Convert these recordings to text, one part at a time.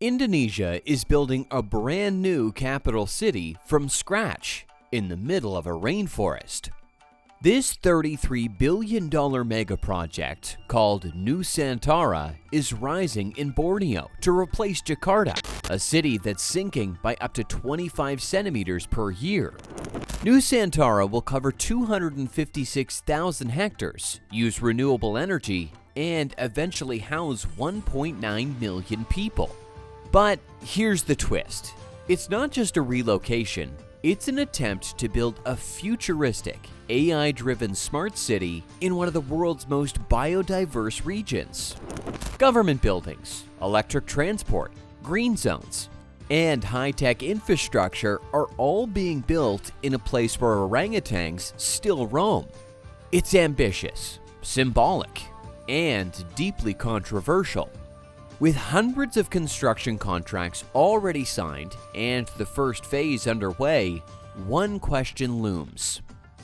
Indonesia is building a brand new capital city from scratch in the middle of a rainforest. This $33 billion mega project, called Nusantara, is rising in Borneo to replace Jakarta, a city that's sinking by up to 25 centimeters per year. Nusantara will cover 256,000 hectares, use renewable energy, and eventually house 1.9 million people. But here's the twist. It's not just a relocation, it's an attempt to build a futuristic, AI-driven smart city in one of the world's most biodiverse regions. Government buildings, electric transport, green zones, and high-tech infrastructure are all being built in a place where orangutans still roam. It's ambitious, symbolic, and deeply controversial. With hundreds of construction contracts already signed and the first phase underway, one question looms.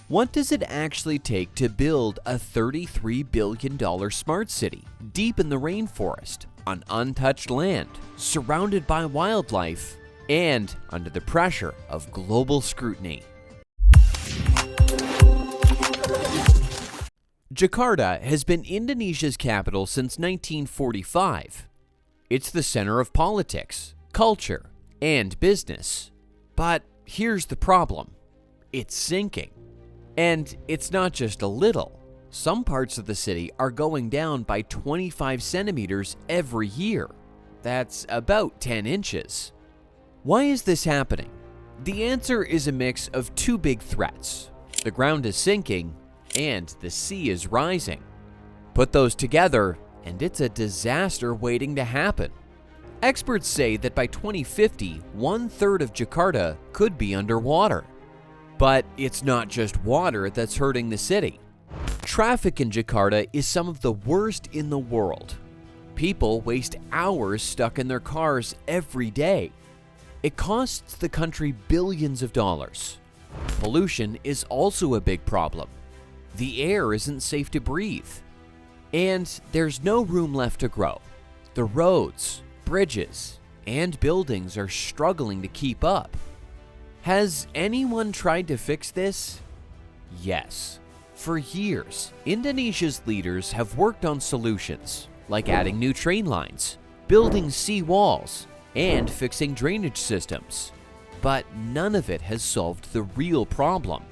What does it actually take to build a $33 billion smart city deep in the rainforest, on untouched land, surrounded by wildlife, and under the pressure of global scrutiny? Jakarta has been Indonesia's capital since 1945. It's the center of politics, culture, and business. But here's the problem. It's sinking. And it's not just a little. Some parts of the city are going down by 25 centimeters every year. That's about 10 inches. Why is this happening? The answer is a mix of two big threats. The ground is sinking, and the sea is rising. Put those together, and it's a disaster waiting to happen. Experts say that by 2050, 1/3 of Jakarta could be underwater. But it's not just water that's hurting the city. Traffic in Jakarta is some of the worst in the world. People waste hours stuck in their cars every day. It costs the country billions of dollars. Pollution is also a big problem. The air isn't safe to breathe. And there's no room left to grow. The roads, bridges, and buildings are struggling to keep up. Has anyone tried to fix this? Yes. For years, Indonesia's leaders have worked on solutions, like adding new train lines, building sea walls, and fixing drainage systems. But none of it has solved the real problem.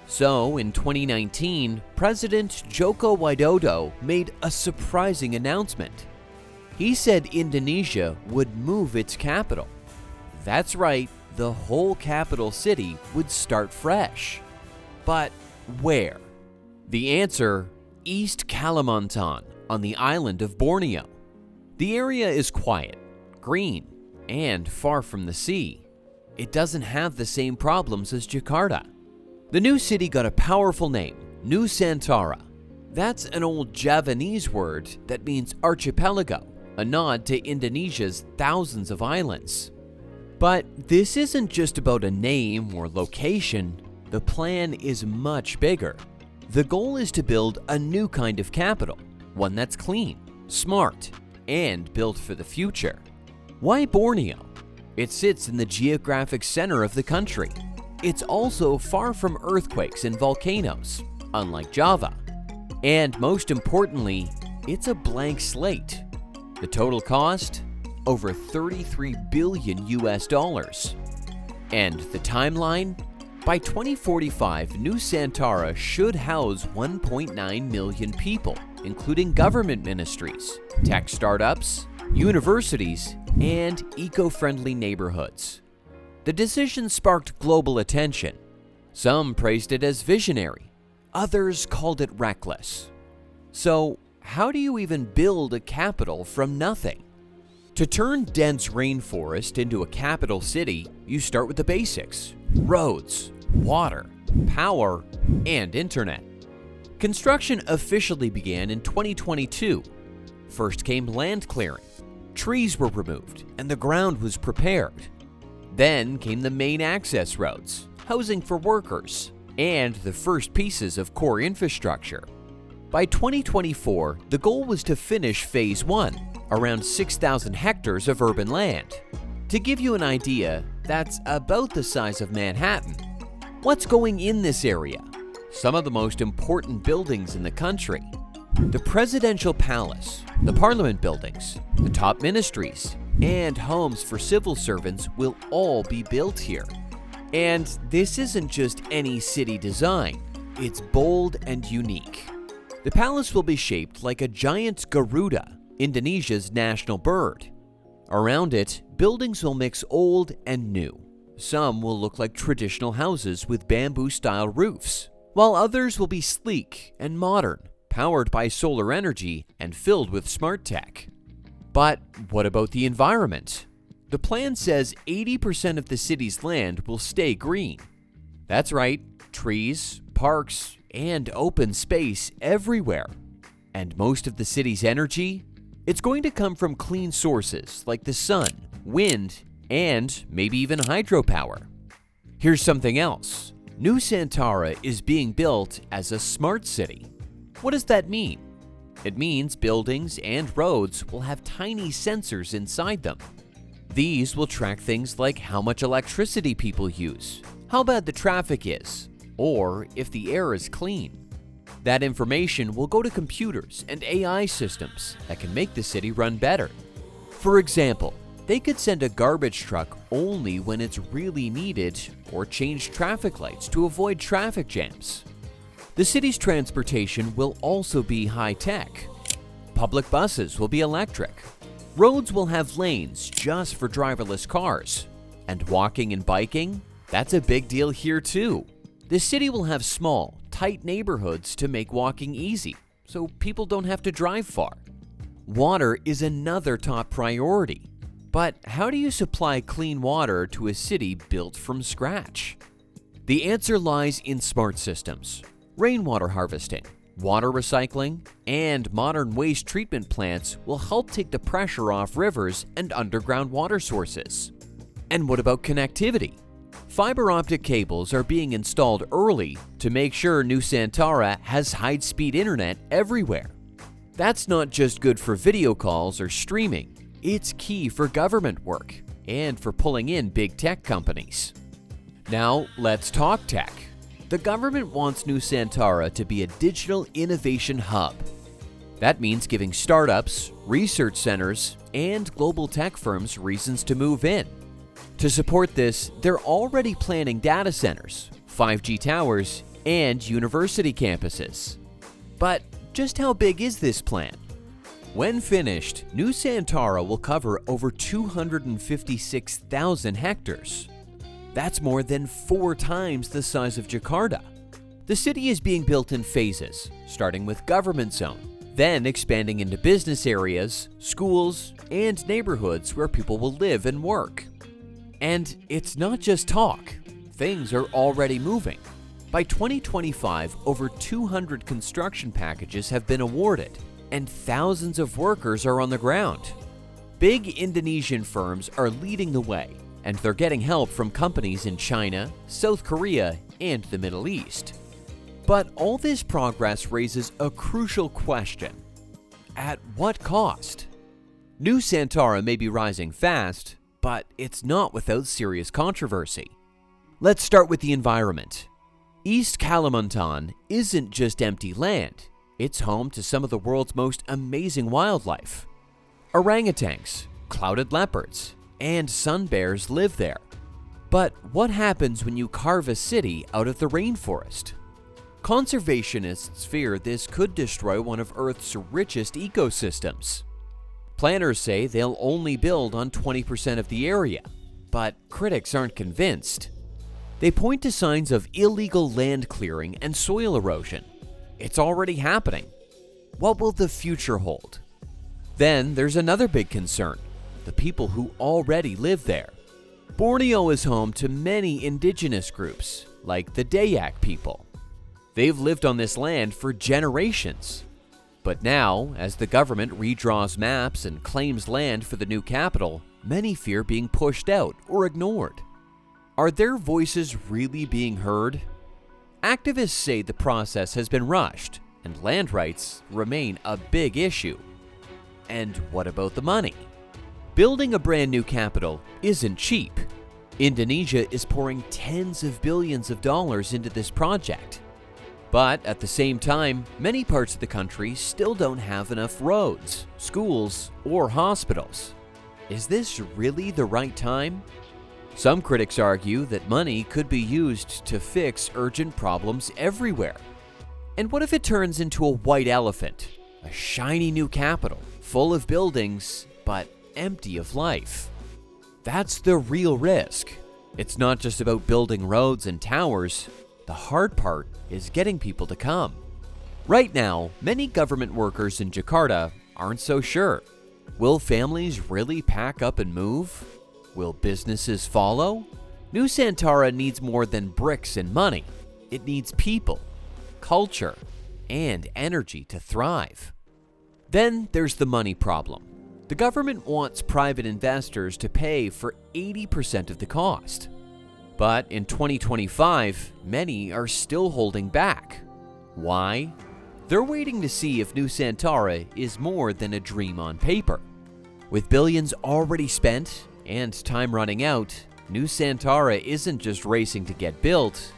So, in 2019, President Joko Widodo made a surprising announcement. He said Indonesia would move its capital. That's right, the whole capital city would start fresh. But where? The answer: East Kalimantan, on the island of Borneo. The area is quiet, green, and far from the sea. It doesn't have the same problems as Jakarta. The new city got a powerful name, Nusantara. That's an old Javanese word that means archipelago, a nod to Indonesia's thousands of islands. But this isn't just about a name or location. The plan is much bigger. The goal is to build a new kind of capital, one that's clean, smart, and built for the future. Why Borneo? It sits in the geographic center of the country. It's also far from earthquakes and volcanoes, unlike Java. And most importantly, it's a blank slate. The total cost? Over $33 billion. And the timeline? By 2045, Nusantara should house 1.9 million people, including government ministries, tech startups, universities, and eco-friendly neighborhoods. The decision sparked global attention. Some praised it as visionary, others called it reckless. So, how do you even build a capital from nothing? To turn dense rainforest into a capital city, you start with the basics: roads, water, power, and internet. Construction officially began in 2022. First came land clearing. Trees were removed and the ground was prepared. Then came the main access roads, housing for workers, and the first pieces of core infrastructure. By 2024, the goal was to finish Phase 1, around 6,000 hectares of urban land. To give you an idea, that's about the size of Manhattan. What's going in this area? Some of the most important buildings in the country. The Presidential Palace, the Parliament buildings, the top ministries, and homes for civil servants will all be built here. And this isn't just any city design, it's bold and unique. The palace will be shaped like a giant Garuda, Indonesia's national bird. Around it, buildings will mix old and new. Some will look like traditional houses with bamboo-style roofs, while others will be sleek and modern, powered by solar energy and filled with smart tech. But what about the environment? The plan says 80% of the city's land will stay green. That's right, trees, parks, and open space everywhere. And most of the city's energy? It's going to come from clean sources like the sun, wind, and maybe even hydropower. Here's something else. Nusantara is being built as a smart city. What does that mean? It means buildings and roads will have tiny sensors inside them. These will track things like how much electricity people use, how bad the traffic is, or if the air is clean. That information will go to computers and AI systems that can make the city run better. For example, they could send a garbage truck only when it's really needed or change traffic lights to avoid traffic jams. The city's transportation will also be high-tech. Public buses will be electric. Roads will have lanes just for driverless cars. And walking and biking? That's a big deal here too. The city will have small, tight neighborhoods to make walking easy, so people don't have to drive far. Water is another top priority. But how do you supply clean water to a city built from scratch? The answer lies in smart systems, rainwater harvesting, water recycling, and modern waste treatment plants will help take the pressure off rivers and underground water sources. And what about connectivity? Fiber optic cables are being installed early to make sure Nusantara has high-speed internet everywhere. That's not just good for video calls or streaming, it's key for government work and for pulling in big tech companies. Now let's talk tech. The government wants Nusantara to be a digital innovation hub. That means giving startups, research centers, and global tech firms reasons to move in. To support this, they're already planning data centers, 5G towers, and university campuses. But just how big is this plan? When finished, Nusantara will cover over 256,000 hectares. That's more than 4 times the size of Jakarta. The city is being built in phases, starting with government zone, then expanding into business areas, schools, and neighborhoods where people will live and work. And it's not just talk. Things are already moving. By 2025, over 200 construction packages have been awarded, and thousands of workers are on the ground. Big Indonesian firms are leading the way, and they're getting help from companies in China, South Korea, and the Middle East. But all this progress raises a crucial question. At what cost? Nusantara may be rising fast, but it's not without serious controversy. Let's start with the environment. East Kalimantan isn't just empty land. It's home to some of the world's most amazing wildlife. Orangutans, clouded leopards, and sun bears live there. But what happens when you carve a city out of the rainforest? Conservationists fear this could destroy one of Earth's richest ecosystems. Planners say they'll only build on 20% of the area, but critics aren't convinced. They point to signs of illegal land clearing and soil erosion. It's already happening. What will the future hold? Then there's another big concern: the people who already live there. Borneo is home to many indigenous groups, like the Dayak people. They've lived on this land for generations. But now, as the government redraws maps and claims land for the new capital, many fear being pushed out or ignored. Are their voices really being heard? Activists say the process has been rushed, and land rights remain a big issue. And what about the money? Building a brand new capital isn't cheap. Indonesia is pouring tens of billions of dollars into this project. But at the same time, many parts of the country still don't have enough roads, schools, or hospitals. Is this really the right time? Some critics argue that money could be used to fix urgent problems everywhere. And what if it turns into a white elephant, a shiny new capital, full of buildings, but empty of life? That's the real risk. It's not just about building roads and towers. The hard part is getting people to come. Right now, many government workers in Jakarta aren't so sure. Will families really pack up and move? Will businesses follow? Nusantara needs more than bricks and money. It needs people, culture, and energy to thrive. Then there's the money problem. The government wants private investors to pay for 80% of the cost. But in 2025, many are still holding back. Why? They're waiting to see if Nusantara is more than a dream on paper. With billions already spent and time running out, Nusantara isn't just racing to get built,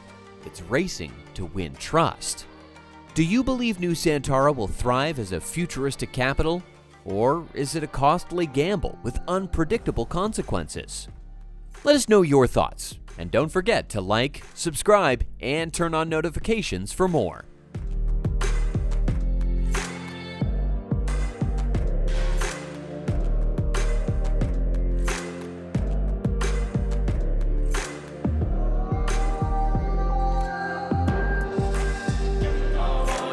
it's racing to win trust. Do you believe Nusantara will thrive as a futuristic capital? Or is it a costly gamble with unpredictable consequences? Let us know your thoughts, and don't forget to like, subscribe, and turn on notifications for more.